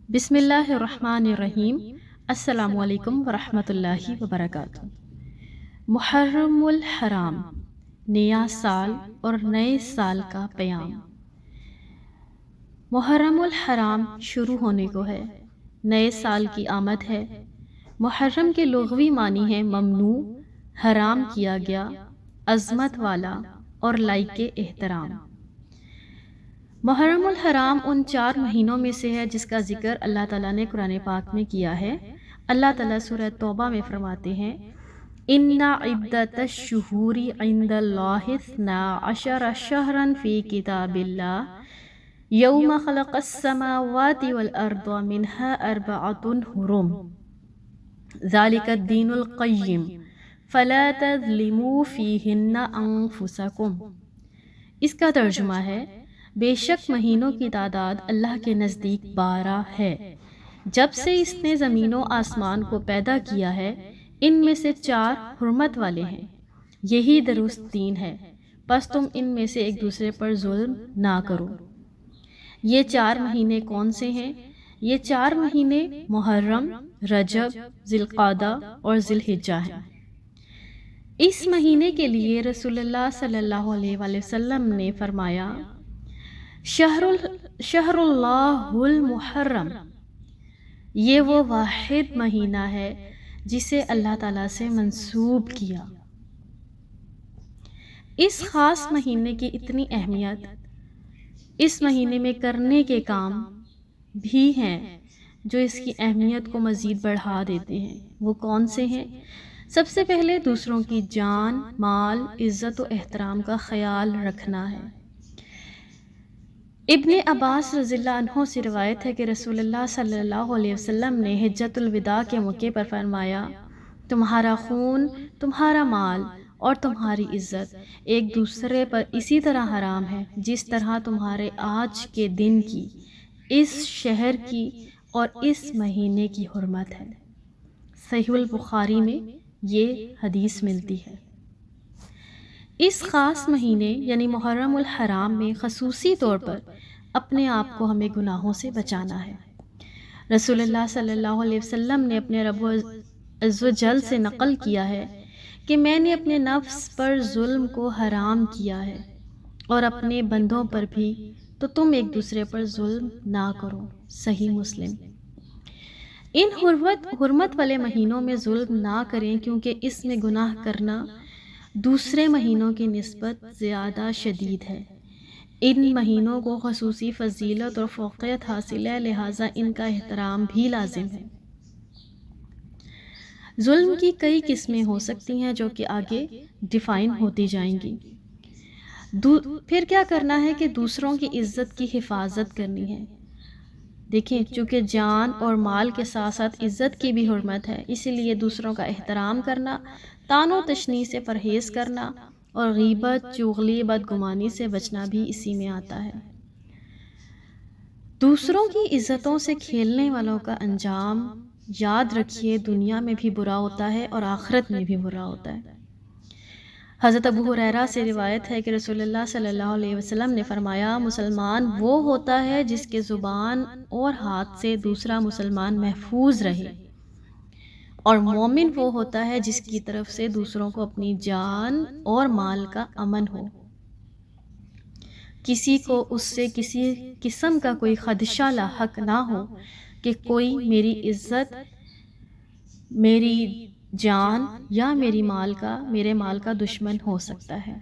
بسم اللہ الرحمن الرحیم۔ السلام علیکم ورحمۃ اللہ وبرکاتہ۔ محرم الحرام، نیا سال اور نئے سال کا پیام۔ محرم الحرام شروع ہونے کو ہے، نئے سال کی آمد ہے۔ محرم کے لغوی معنی ہے ممنوع، حرام کیا گیا، عظمت والا اور لائق احترام۔ محرم الحرام ان 4 مہینوں میں سے ہے جس کا ذکر اللہ تعالیٰ نے قرآن پاک میں کیا ہے۔ اللہ تعالیٰ سورہ توبہ میں فرماتے ہیں اِنَّ عِدَّةَ الشُّهُورِ عِندَ اللَّهِ 12 شَهْرًا فِي كِتَابِ اللَّهِ يَوْمَ خَلَقَ السَّمَاوَاتِ وَالْأَرْضَ مِنْهَا 4 حُرُمٌ ذَلِكَ الدِّينُ الْقَيِّمُ فَلَا تَظْلِمُوا فِيهِنَّ أَنفُسَكُمْ۔ اس کا ترجمہ ہے بے شک مہینوں کی تعداد اللہ کے نزدیک 12 ہے۔ جب سے اس نے زمین و آسمان کو پیدا کیا ہے، ان میں سے 4 حرمت والے ہیں، یہی درست دین ہے، پس تم ان میں سے ایک دوسرے پر ظلم نہ کرو۔ یہ 4 مہینے کون سے ہیں؟ یہ 4 مہینے محرم، رجب، ذی القعدہ اور ذی الحجہ ہیں۔ اس مہینے کے لیے رسول اللہ صلی اللہ علیہ وآلہ وسلم نے فرمایا شہر اللہ المحرم، یہ وہ واحد مہینہ ہے جسے اللہ تعالیٰ سے منسوب کیا۔ اس خاص مہینے کی اتنی اہمیت، اس مہینے میں کرنے کے کام بھی ہیں جو اس کی اہمیت کو مزید بڑھا دیتے ہیں۔ وہ کون سے ہیں؟ سب سے پہلے دوسروں کی جان، مال، عزت و احترام کا خیال رکھنا ہے۔ ابن عباس رضی اللہ عنہ سے روایت ہے کہ رسول اللہ صلی اللہ علیہ وسلم نے حجۃ الوداع کے موقع پر فرمایا تمہارا خون، تمہارا مال اور تمہاری عزت ایک دوسرے پر اسی طرح حرام ہے جس طرح تمہارے آج کے دن کی، اس شہر کی اور اس مہینے کی حرمت ہے۔ صحیح البخاری میں یہ حدیث ملتی ہے۔ اس خاص مہینے یعنی محرم الحرام میں خصوصی طور پر اپنے آپ کو ہمیں گناہوں سے بچانا ہے۔ رسول اللہ صلی اللہ علیہ وسلم نے اپنے رب عز و جل سے نقل کیا ہے کہ میں نے اپنے نفس پر ظلم کو حرام کیا ہے اور اپنے بندوں پر بھی، تو تم ایک دوسرے پر ظلم نہ کرو۔ صحیح مسلم۔ ان حرمت والے مہینوں میں ظلم نہ کریں کیونکہ اس میں گناہ کرنا دوسرے مہینوں کی نسبت زیادہ شدید ہے۔ ان مہینوں کو خصوصی فضیلت اور فوقیت حاصل ہے، لہٰذا ان کا احترام بھی لازم ہے۔ ظلم کی کئی قسمیں ہو سکتی ہیں جو کہ آگے ڈیفائن ہوتی جائیں گی۔ پھر کیا کرنا ہے کہ دوسروں کی عزت کی حفاظت کرنی ہے۔ دیکھیں، چونکہ جان اور مال کے ساتھ ساتھ عزت کی بھی حرمت ہے، اسی لیے دوسروں کا احترام کرنا، طعن و تشنیع سے پرہیز کرنا اور غیبت، چغلی، بدگمانی سے بچنا بھی اسی میں آتا ہے۔ دوسروں کی عزتوں سے کھیلنے والوں کا انجام یاد رکھیے، دنیا میں بھی برا ہوتا ہے اور آخرت میں بھی برا ہوتا ہے۔ حضرت ابو ہریرہ سے روایت ہے کہ رسول اللہ صلی اللہ علیہ وسلم نے فرمایا مسلمان وہ ہوتا ہے جس کے زبان اور ہاتھ سے دوسرا مسلمان محفوظ رہے، اور مومن وہ ہوتا ہے جس کی طرف سے دوسروں کو اپنی جان اور مال کا امن ہو، کسی کو اس سے کسی قسم کا کوئی خدشہ لاحق نہ ہو کہ کوئی میری عزت، میری جان یا میرے مال کا دشمن ہو سکتا ہے۔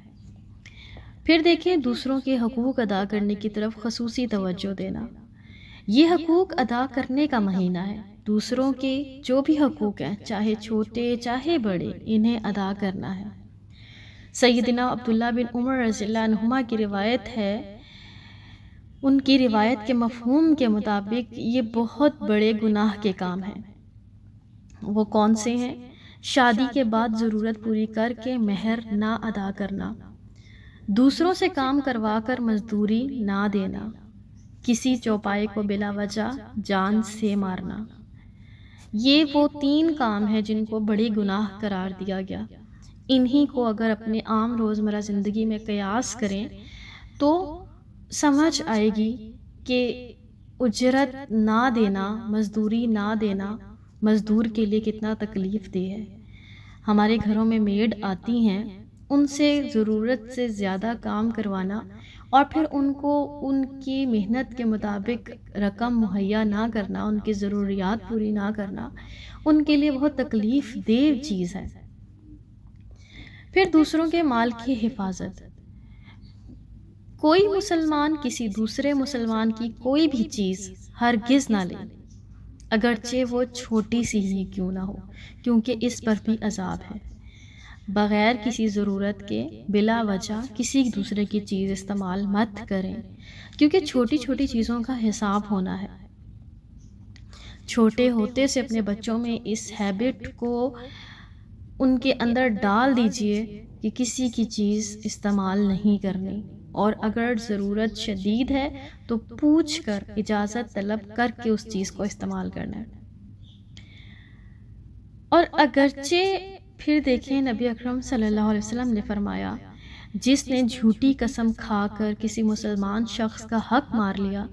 پھر دیکھیں دوسروں کے حقوق ادا کرنے کی طرف خصوصی توجہ دینا۔ یہ حقوق ادا کرنے کا مہینہ ہے۔ دوسروں کے جو بھی حقوق ہیں، چاہے چھوٹے چاہے بڑے، انہیں ادا کرنا ہے۔ سیدنا عبداللہ بن عمر رضی اللہ عنہما کی روایت ہے، ان کی روایت کے مفہوم کے مطابق یہ بہت بڑے گناہ کے کام ہیں۔ وہ کون سے ہیں؟ شادی کے بعد ضرورت پوری کر کے مہر نہ ادا کرنا، دوسروں سے کام کروا کر مزدوری نہ دینا، کسی چوپائے کو بلا وجہ جان سے مارنا۔ یہ وہ 3 کام ہیں جن کو بڑے گناہ قرار دیا گیا۔ انہی کو اگر اپنے عام روزمرہ زندگی میں قیاس کریں تو سمجھ آئے گی کہ اجرت نہ دینا، مزدوری نہ دینا مزدور کے لیے کتنا تکلیف دہ ہے۔ ہمارے گھروں میں میڈ آتی ہیں، ان سے ضرورت سے زیادہ کام کروانا اور پھر ان کو ان کی محنت کے مطابق رقم مہیا نہ کرنا، ان کی ضروریات پوری نہ کرنا ان کے لیے بہت تکلیف دہ چیز ہے۔ پھر دوسروں کے مال کی حفاظت۔ کوئی مسلمان کسی دوسرے مسلمان کی کوئی بھی چیز ہرگز نہ لے، اگرچہ وہ چھوٹی سی ہی کیوں نہ ہو، کیونکہ اس پر بھی عذاب ہے۔ بغیر کسی ضرورت کے بلا وجہ کسی دوسرے کی چیز استعمال مت کریں، کیونکہ چھوٹی چھوٹی چیزوں کا حساب ہونا ہے۔ چھوٹے ہوتے سے اپنے بچوں میں اس ہیبٹ کو ان کے اندر ڈال دیجئے کہ کسی کی چیز استعمال نہیں کرنی، اور اگر ضرورت شدید ہے تو پوچھ کر اجازت طلب کر کے اس چیز کو استعمال کرنا ہے۔ اور اگرچہ پھر دیکھیں نبی اکرم صلی اللہ علیہ وسلم نے فرمایا، جس نے جھوٹی قسم کھا کر کسی مسلمان شخص کا حق مار لیا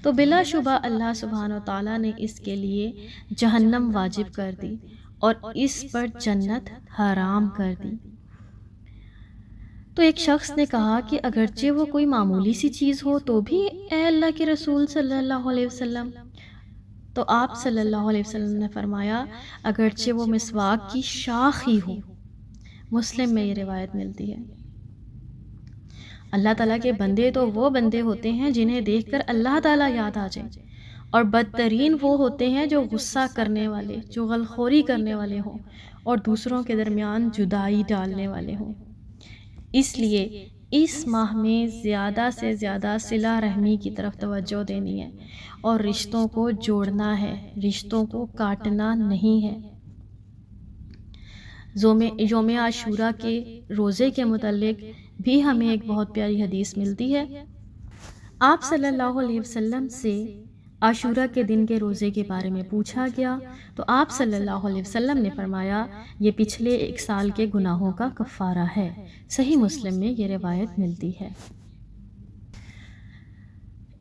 تو بلا شبہ اللہ سبحانہ و تعالیٰ نے اس کے لیے جہنم واجب کر دی اور اس پر جنت حرام کر دی۔ تو ایک شخص نے کہا کہ اگرچہ وہ کوئی معمولی سی چیز ہو تو بھی اے اللہ کے رسول صلی اللہ علیہ وسلم، تو آپ صلی اللہ علیہ وسلم نے فرمایا اگرچہ وہ مسواک کی شاخ ہی ہو۔ مسلم میں یہ روایت ملتی ہے۔ اللہ تعالیٰ کے بندے تو وہ بندے ہوتے ہیں جنہیں دیکھ کر اللہ تعالیٰ یاد آ جائے، اور بدترین وہ ہوتے ہیں جو غصہ کرنے والے، جو غلخوری کرنے والے ہوں اور دوسروں کے درمیان جدائی ڈالنے والے ہوں۔ اس لیے اس ماہ میں زیادہ سے زیادہ صلہ رحمی کی طرف توجہ دینی ہے اور رشتوں کو جوڑنا ہے، رشتوں کو کاٹنا نہیں ہے۔ یوم عاشورہ کے روزے کے متعلق بھی ہمیں ایک بہت پیاری حدیث ملتی ہے۔ آپ صلی اللہ علیہ وسلم سے عاشورہ کے دن کے روزے کے بارے میں پوچھا گیا تو آپ صلی اللہ علیہ وسلم نے فرمایا یہ پچھلے 1 سال کے گناہوں کا کفارہ ہے۔ صحیح مسلم میں یہ روایت ملتی ہے۔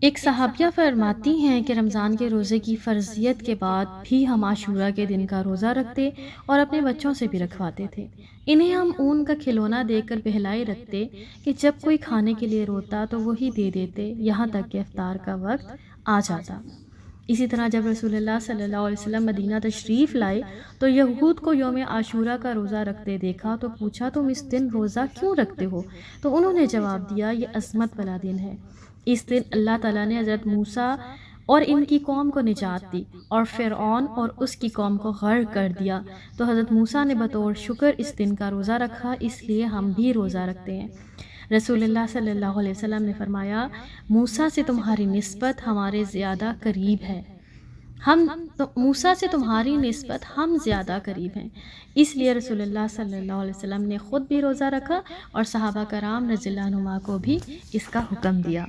ایک صحابیہ فرماتی ہیں کہ رمضان کے روزے کی فرضیت کے بعد بھی ہم عاشورہ کے دن کا روزہ رکھتے اور اپنے بچوں سے بھی رکھواتے تھے۔ انہیں ہم اون کا کھلونا دے کر بہلائے رکھتے کہ جب کوئی کھانے کے لیے روتا تو وہی دے دیتے یہاں تک کہ افطار کا وقت آ جاتا۔ اسی طرح جب رسول اللہ صلی اللہ علیہ وسلم مدینہ تشریف لائے تو یہود کو یوم عاشورہ کا روزہ رکھتے دیکھا تو پوچھا تم اس دن روزہ کیوں رکھتے ہو؟ تو انہوں نے جواب دیا یہ عظمت والا دن ہے، اس دن اللہ تعالیٰ نے حضرت موسیٰ اور ان کی قوم کو نجات دی اور فرعون اور اس کی قوم کو غرق کر دیا، تو حضرت موسیٰ نے بطور شکر اس دن کا روزہ رکھا، اس لیے ہم بھی روزہ رکھتے ہیں۔ رسول اللہ صلی اللہ علیہ وسلم نے فرمایا موسیٰ سے تمہاری نسبت ہمارے زیادہ قریب ہے، موسیٰ سے تمہاری نسبت ہم زیادہ قریب ہیں۔ اس لیے رسول اللہ صلی اللہ علیہ وسلم نے خود بھی روزہ رکھا اور صحابہ کرام رضی اللہ عنہم کو بھی اس کا حکم دیا۔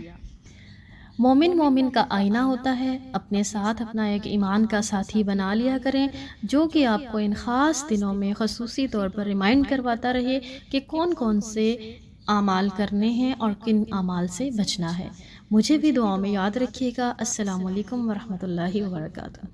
مومن کا آئینہ ہوتا ہے، اپنے ساتھ اپنا ایک ایمان کا ساتھی بنا لیا کریں جو کہ آپ کو ان خاص دنوں میں خصوصی طور پر ریمائنڈ کرواتا رہے کہ کون کون سے اعمال کرنے ہیں اور کن اعمال سے بچنا ہے۔ مجھے بھی دعاؤں میں یاد رکھیے گا۔ السلام علیکم ورحمۃ اللہ وبرکاتہ۔